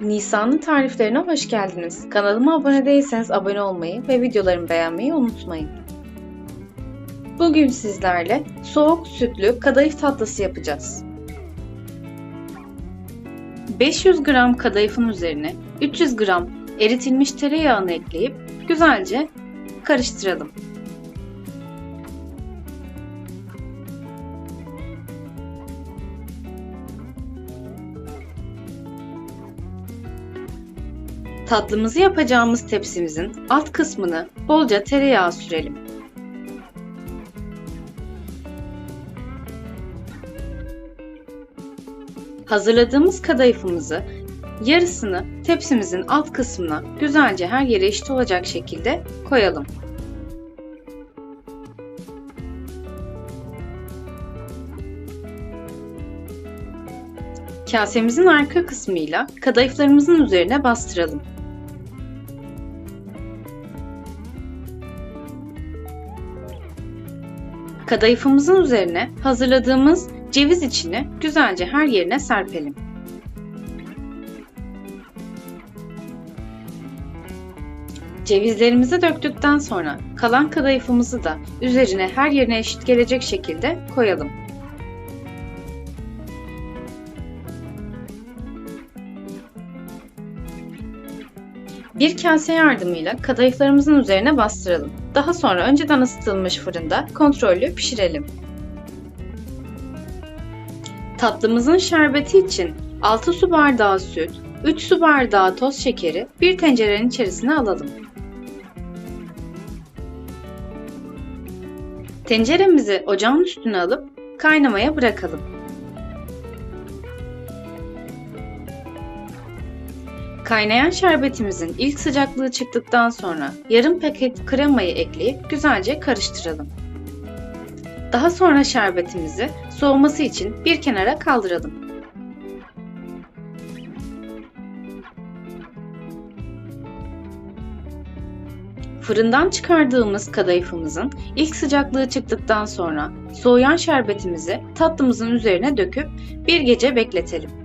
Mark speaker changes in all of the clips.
Speaker 1: Nisan'ın tariflerine hoş geldiniz. Kanalıma abone değilseniz abone olmayı ve videolarımı beğenmeyi unutmayın. Bugün sizlerle soğuk sütlü kadayıf tatlısı yapacağız. 500 gram kadayıfın üzerine 300 gram eritilmiş tereyağını ekleyip güzelce karıştıralım. Tatlımızı yapacağımız tepsimizin alt kısmını bolca tereyağı sürelim. Hazırladığımız kadayıfımızı yarısını tepsimizin alt kısmına güzelce her yere eşit olacak şekilde koyalım. Kasemizin arka kısmıyla kadayıflarımızın üzerine bastıralım. Kadayıfımızın üzerine hazırladığımız ceviz içini güzelce her yerine serpelim. Cevizlerimizi döktükten sonra kalan kadayıfımızı da üzerine her yerine eşit gelecek şekilde koyalım. Bir kase yardımıyla kadayıflarımızın üzerine bastıralım. Daha sonra önceden ısıtılmış fırında kontrollü pişirelim. Tatlımızın şerbeti için 6 su bardağı süt, 3 su bardağı toz şekeri bir tencerenin içerisine alalım. Tenceremizi ocağın üstüne alıp kaynamaya bırakalım. Kaynayan şerbetimizin ilk sıcaklığı çıktıktan sonra yarım paket kremayı ekleyip güzelce karıştıralım. Daha sonra şerbetimizi soğuması için bir kenara kaldıralım. Fırından çıkardığımız kadayıfımızın ilk sıcaklığı çıktıktan sonra soğuyan şerbetimizi tatlımızın üzerine döküp bir gece bekletelim.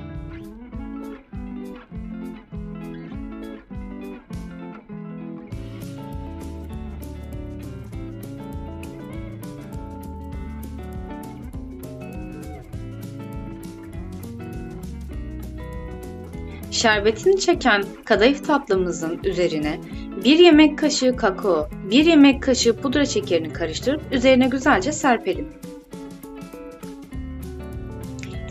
Speaker 1: Şerbetini çeken kadayıf tatlımızın üzerine 1 yemek kaşığı kakao, 1 yemek kaşığı pudra şekerini karıştırıp üzerine güzelce serpelim.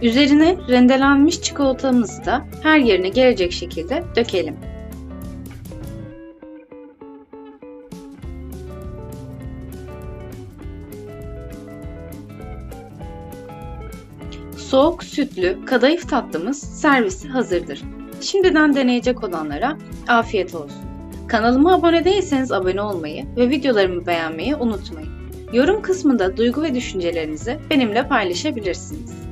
Speaker 1: Üzerine rendelenmiş çikolatamızı da her yerine gelecek şekilde dökelim. Soğuk sütlü kadayıf tatlımız servisi hazırdır. Şimdiden deneyecek olanlara afiyet olsun. Kanalıma abone değilseniz abone olmayı ve videolarımı beğenmeyi unutmayın. Yorum kısmında duygu ve düşüncelerinizi benimle paylaşabilirsiniz.